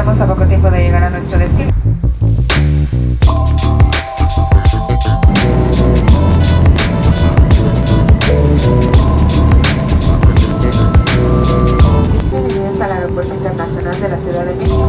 Estamos a poco tiempo de llegar a nuestro destino. Bienvenidos al Aeropuerto Internacional de la Ciudad de México.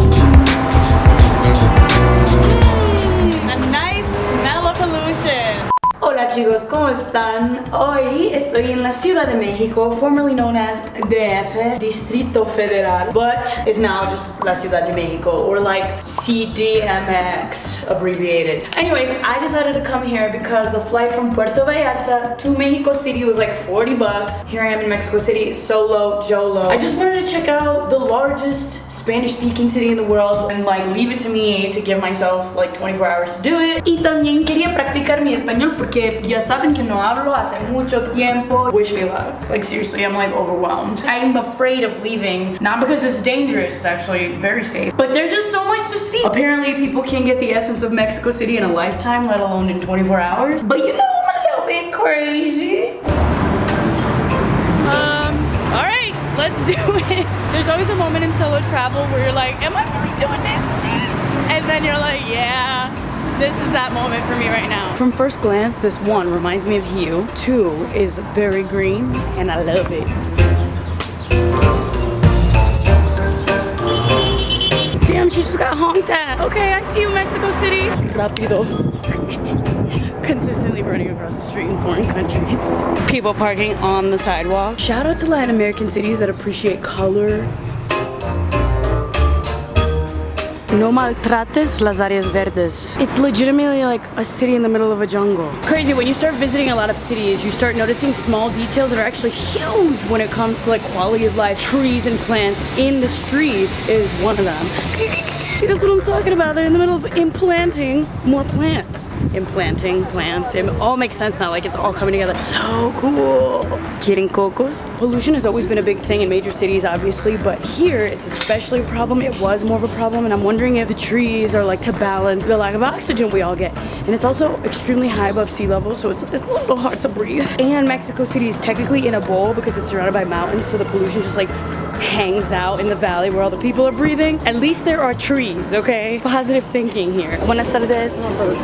A nice mellow pollution. Hola chicos, ¿cómo están? Hoy estoy en la Ciudad de México, formerly known as DF, Distrito Federal, but is now just la Ciudad de Mexico, or like CDMX abbreviated. Anyways, I decided to come here because the flight from Puerto Vallarta to Mexico City was like 40 bucks. Here I am in Mexico City, solo, Jolo. I just wanted to check out the largest Spanish-speaking city in the world and like leave it to me to give myself like 24 hours to do it. Y también quería practicar mi español porque ya saben que no hablo hace mucho tiempo. Wish me luck. Like seriously, I'm like overwhelmed. I'm afraid of leaving, not because it's dangerous, it's actually very safe, but there's just so much to see. Apparently people can't get the essence of Mexico City in a lifetime, let alone in 24 hours. But you know, I'm a little bit crazy. Alright, let's do it. There's always a moment in solo travel where you're like, am I really doing this shit? And then you're like, yeah. This is that moment for me right now. From first glance, this one reminds me of you. Two is very green, and I love it. Damn, she just got honked at. Okay, I see you, Mexico City. Rápido. Consistently running across the street in foreign countries. People parking on the sidewalk. Shout out to Latin American cities that appreciate color. No maltrates las áreas verdes. It's legitimately like a city in the middle of a jungle. Crazy, when you start visiting a lot of cities, you start noticing small details that are actually huge when it comes to like quality of life. Trees and plants in the streets is one of them. See, that's what I'm talking about. They're in the middle of implanting more plants. Implanting plants. It all makes sense now, like it's all coming together. So cool. Quieren cocos? Pollution has always been a big thing in major cities, obviously, but here it's especially a problem. It was more of a problem, and I'm wondering if the trees are like to balance the lack of oxygen we all get. And it's also extremely high above sea level, so it's a little hard to breathe. And Mexico City is technically in a bowl because it's surrounded by mountains, so the pollution just like hangs out in the valley where all the people are breathing. At least there are trees, okay? Positive thinking here. Buenas tardes.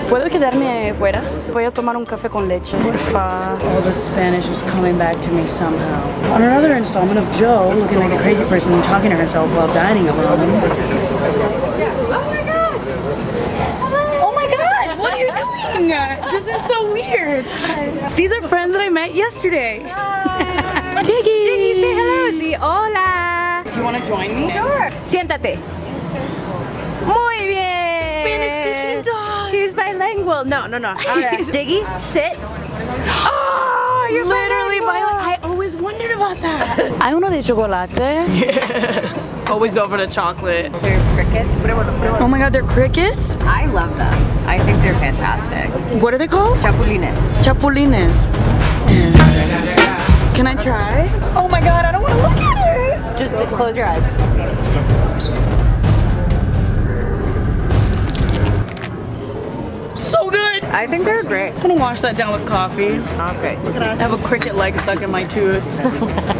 ¿Puedo quedarme fuera? Voy a tomar un café con leche. Porfa. All the Spanish is coming back to me somehow. On another installment of Jo looking like a crazy person talking to herself while dining alone. Oh my god! Oh my god! What are you doing? This is so weird. These are friends that I met yesterday. Hi. Diggy! Diggy, say hello. Di hola. Do you want to join me? Sure. Siéntate. Muy bien. Spanish-speaking dog. He's bilingual. No. Right. Diggy, sit. Oh, you're literally bilingual. I always wondered about that. Hay uno de chocolate? Yes. Always go for the chocolate. They're crickets. Oh my god, they're crickets? I love them. I think they're fantastic. What are they called? Chapulines. Chapulines. Can I try? Oh my god, I don't want to look at it. Just close your eyes. So good. I think they're great. I'm gonna wash that down with coffee. Okay. I have a cricket leg stuck in my tooth.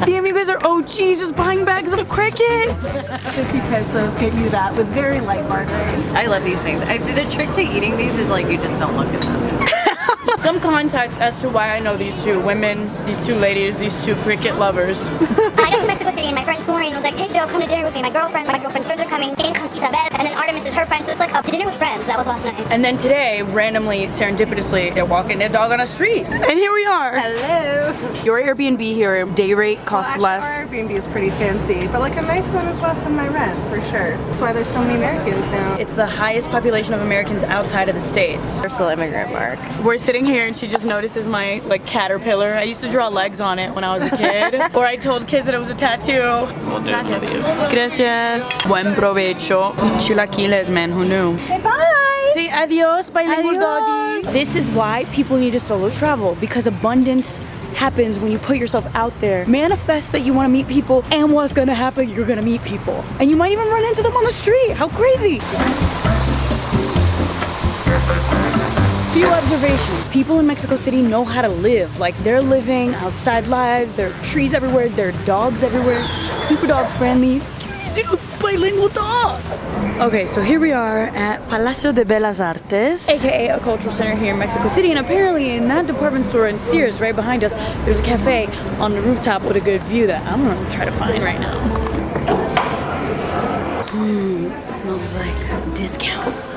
Damn, you guys are OGs just buying bags of crickets. 50 pesos get you that with very light margarine. I love these things. The trick to eating these is like you just don't look at them. Some context as to why I know these two women, these two ladies, these two cricket lovers. I got to Mexico City and my friend Florian was like, hey Jo, come to dinner with me. My girlfriend's friends are coming. In comes Isabel, and then Artemis is her friend. So it's like a dinner with friends. That was last night. And then today, randomly, serendipitously, they're walking their dog on a street. And here we are. Hello. Your Airbnb here, day rate costs less. Our Airbnb is pretty fancy, but like a nice one is less than my rent, for sure. That's why there's so many Americans now. It's the highest population of Americans outside of the States. We're still immigrant, Mark. We're sitting here and she just notices my like caterpillar. I used to draw legs on it when I was a kid. Or I told kids that it was a tattoo. We'll do it for you. Gracias. Buen provecho. Chilaquiles, man, who knew? Hey, bye! Say adios, bilingual doggy. This is why people need to solo travel, because abundance happens when you put yourself out there. Manifest that you want to meet people, and what's gonna happen, you're gonna meet people. And you might even run into them on the street. How crazy! Few observations. People in Mexico City know how to live. Like, they're living outside lives, there are trees everywhere, there are dogs everywhere, super dog friendly. bilingual dogs. Okay, so here we are at Palacio de Bellas Artes, aka a cultural center here in Mexico City, and apparently in that department store in Sears right behind us, there's a cafe on the rooftop with a good view that I'm gonna try to find right now. It smells like discounts.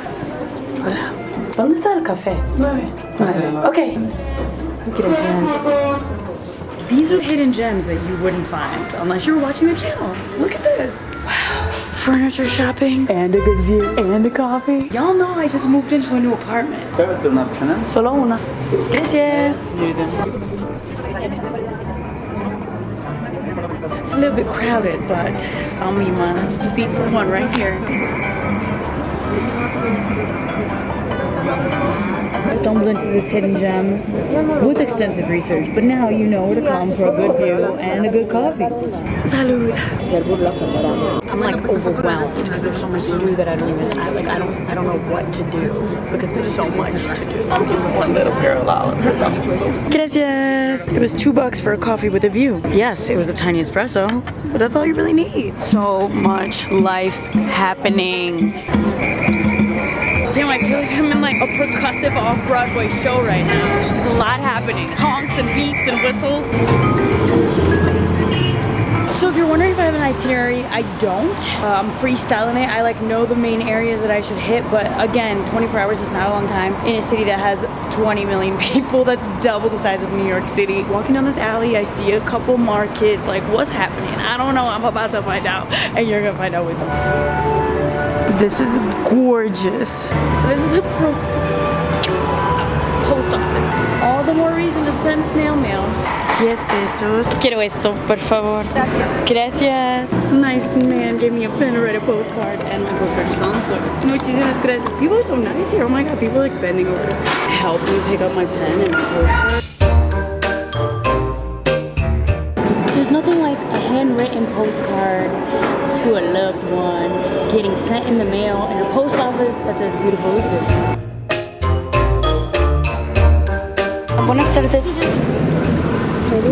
Hola. ¿Dónde está el café? 9. Okay. These are hidden gems that you wouldn't find unless you were watching the channel. Look at this. Wow. Furniture shopping and a good view and a coffee. Y'all know I just moved into a new apartment. Solo una. Gracias. It's a little bit crowded, but I'll meet my seat for one right here. Stumbled into this hidden gem with extensive research, but now you know where to come for a good view and a good coffee. Salud. I'm like overwhelmed because there's so much to do that I don't know what to do because there's so much to do. I'm just one little girl all of her lungs. Gracias. It was $2 for a coffee with a view. Yes, it was a tiny espresso, but that's all you really need. So much life happening. Damn, I feel like I'm in like a percussive off-Broadway show right now. There's a lot happening. Honks and beeps and whistles. So if you're wondering if I have an itinerary, I don't. I'm freestyling it. I like know the main areas that I should hit, but again, 24 hours is not a long time in a city that has 20 million people. That's double the size of New York City. Walking down this alley, I see a couple markets. Like, what's happening? I don't know. I'm about to find out, and you're gonna find out with me. This is gorgeous. This is a post office. All the more reason to send snail mail. 10 pesos. Quiero esto, por favor. Gracias. This nice man gave me a pen to write a postcard, and my postcard just fell on the floor. Muchísimas gracias. People are so nice here. Oh my god, people are like bending over to help me pick up my pen and my postcard. There's nothing like a handwritten postcard to a loved one getting sent in the mail in a post office that's as beautiful as this. Buenas tardes.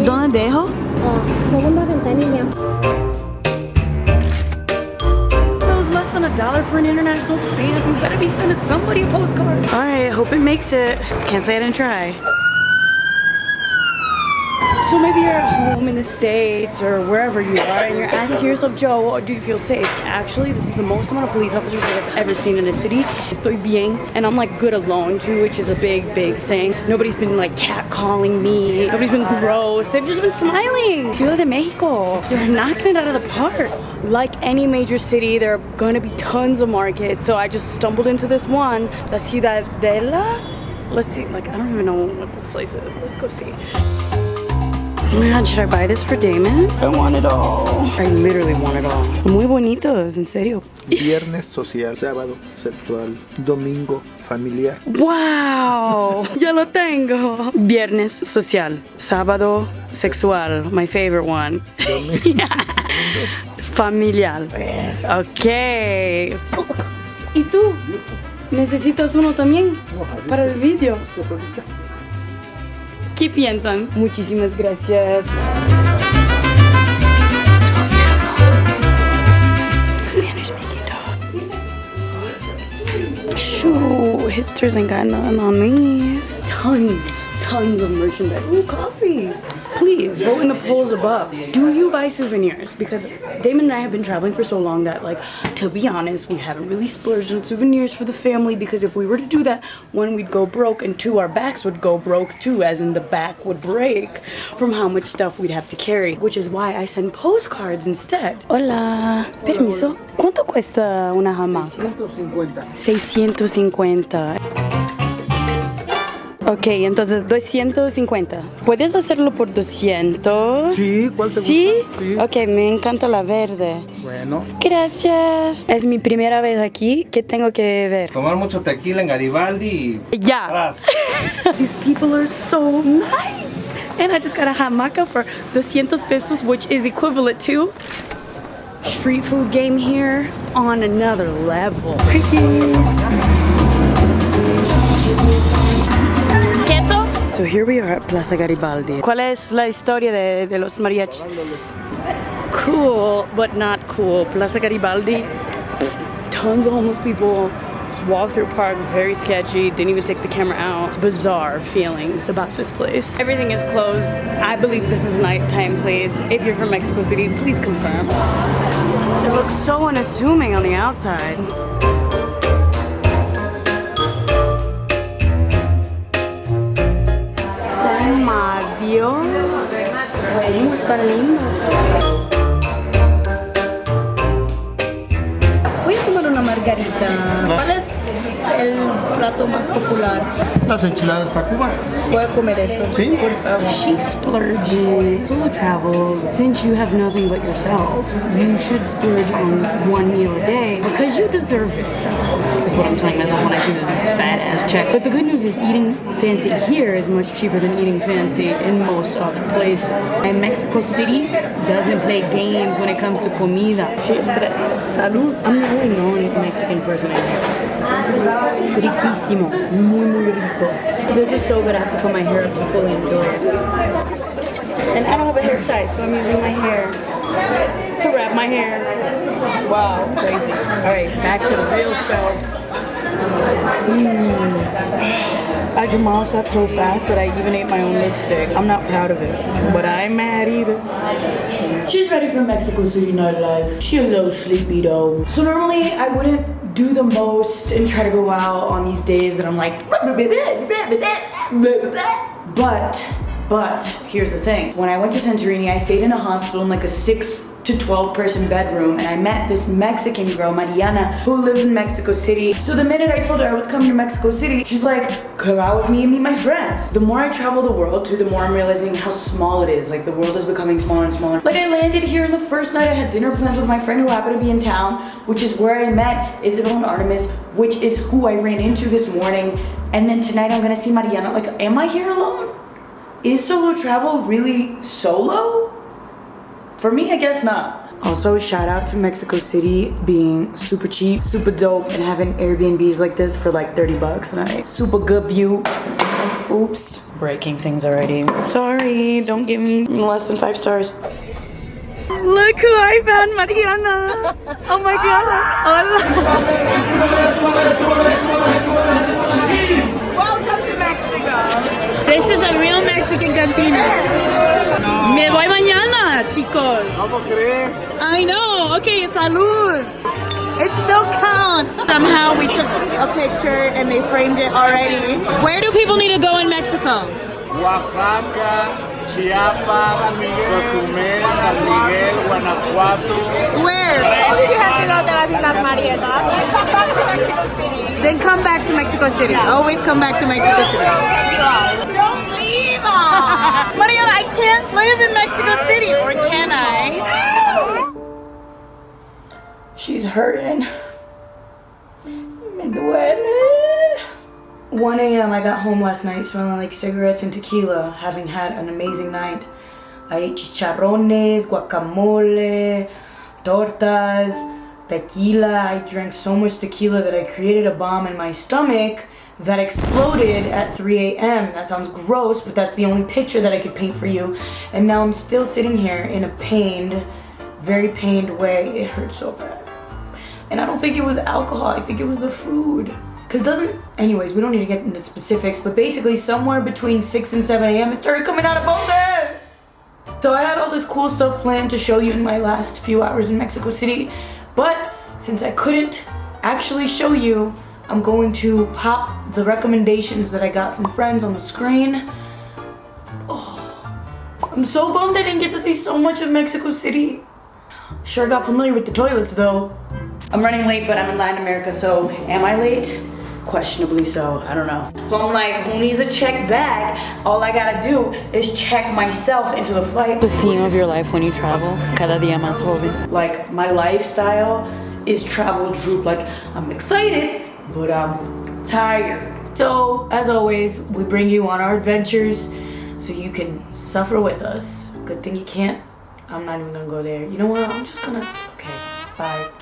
¿Dónde dejo? Segunda ventanilla. That was less than $1 for an international stamp. You better be sending somebody a postcard. All right, hope it makes it. Can't say I didn't try. So maybe you're at home in the States or wherever you are and you're asking yourself, Joe, do you feel safe? Actually, this is the most amount of police officers that I've ever seen in a city. Estoy bien. And I'm like good alone too, which is a big, big thing. Nobody's been like catcalling me. Nobody's been gross. They've just been smiling. Ciudad de Mexico. They're knocking it out of the park. Like any major city, there are gonna be tons of markets. So I just stumbled into this one, La Ciudadela. Let's see, like I don't even know what this place is. Let's go see. Oh my god, should I buy this for Damon? I want it all. I literally want it all. Muy bonitos, en serio. Viernes social, sábado sexual, domingo familiar. Wow, ya lo tengo. Viernes social, sábado sexual, my favorite one. Familiar. Ok. ¿Y tú? ¿Necesitas uno también? Para el vídeo. ¿Qué piensan? Muchísimas gracias. Spanish speaking dog. Shoo, hipsters ain't got nothing on these. Tons of merchandise. Ooh, coffee. Please vote in the polls above. Do you buy souvenirs? Because Damon and I have been traveling for so long that, like, to be honest, we haven't really splurged on souvenirs for the family, because if we were to do that, one, we'd go broke, and two, our backs would go broke too, as in the back would break from how much stuff we'd have to carry, which is why I send postcards instead. Hola, permiso. ¿Cuánto cuesta una hamaca? 650. Ok, entonces 250. ¿Puedes hacerlo por 200? Sí, ¿cuál te ¿Sí? gusta? Sí. Ok, me encanta la verde. Bueno. Gracias. Es mi primera vez aquí. ¿Qué tengo que ver? Tomar mucho tequila en Garibaldi y... Ya. These people are so nice. And I just got a hamaca for 200 pesos, which is equivalent to street food game here on another level. Crickets. ¿Queso? So here we are at Plaza Garibaldi. ¿Cuál es la historia de los mariachis? Cool, but not cool. Plaza Garibaldi, tons of homeless people. Walk through park, very sketchy, didn't even take the camera out. Bizarre feelings about this place. Everything is closed. I believe this is a nighttime place. If you're from Mexico City, please confirm. It looks so unassuming on the outside. Oh my Dios. ¿Cómo está lindo? Voy a tomar una margarita. ¿Cuál es el plato más popular? Las enchiladas tacubanas. Voy a comer eso. Sí. Por favor. She's splurging. Solo travel. Since you have nothing but yourself, you should splurge on one meal a day because you deserve it. That's what I'm telling myself when I see this badass check. But the good news is eating fancy here is much cheaper than eating fancy in most other places. And Mexico City doesn't play games when it comes to comida. Cheers to that. Salud. I'm the only non-Mexican person in here. Riquísimo. Muy rico. This is so good, I have to put my hair up to fully enjoy it. And I don't have a hair tie, so I'm using my hair to wrap my hair. Wow, crazy. Alright, back to the real show. I demolished that so fast that I even ate my own lipstick. I'm not proud of it, but I'm mad either. She's ready for Mexico City nightlife. She a little sleepy though. So normally I wouldn't do the most and try to go out on these days that I'm like, but here's the thing. When I went to Santorini, I stayed in a hostel in like a 6 to 12 person bedroom, and I met this Mexican girl, Mariana, who lives in Mexico City. So the minute I told her I was coming to Mexico City, she's like, come out with me and meet my friends. The more I travel the world too, the more I'm realizing how small it is. Like the world is becoming smaller and smaller. Like I landed here, and the first night I had dinner plans with my friend who happened to be in town, which is where I met Isabel and Artemis, which is who I ran into this morning. And then tonight I'm gonna see Mariana. Like, am I here alone? Is solo travel really solo? For me, I guess not. Also, shout out to Mexico City being super cheap, super dope, and having Airbnbs like this for like 30 bucks a night. Super good view. Oops, breaking things already. Sorry, don't give me less than 5 stars. Look who I found, Mariana. Oh my God. Welcome to Mexico. This is a real Mexican cantina. Me voy mañana, chicos. ¿Cómo crees? I know. Okay, salud. It still counts. Somehow we took a picture and they framed it already. Where do people need to go in Mexico? Oaxaca, Chiapas, Cozumel, San Miguel, Guanajuato. Where? I told you have to go to las Islas Marietas. Then come back to Mexico City. Then come back to Mexico City. Always come back to Mexico City. Don't leave! Mariana, I can't live in Mexico City, or can I? She's hurting. Me duele. 1 a.m. I got home last night smelling like cigarettes and tequila, having had an amazing night. I ate chicharrones, guacamole, tortas, tequila. I drank so much tequila that I created a bomb in my stomach that exploded at 3 a.m. That sounds gross, but that's the only picture that I could paint for you. And now I'm still sitting here in a pained, very pained way. It hurts so bad. And I don't think it was alcohol, I think it was the food. Anyways, we don't need to get into specifics, but basically somewhere between 6 and 7 a.m. it started coming out of both ends. So I had all this cool stuff planned to show you in my last few hours in Mexico City, but since I couldn't actually show you, I'm going to pop the recommendations that I got from friends on the screen. Oh, I'm so bummed I didn't get to see so much of Mexico City. Sure got familiar with the toilets though. I'm running late, but I'm in Latin America, so am I late? Questionably so, I don't know. So I'm like, who needs a check bag? All I gotta do is check myself into the flight. The theme of your life when you travel, cada día más joven. Like, my lifestyle is travel droop. Like, I'm excited, but I'm tired. So, as always, we bring you on our adventures so you can suffer with us. Good thing you can't. I'm not even gonna go there. You know what? I'm just gonna, okay, bye.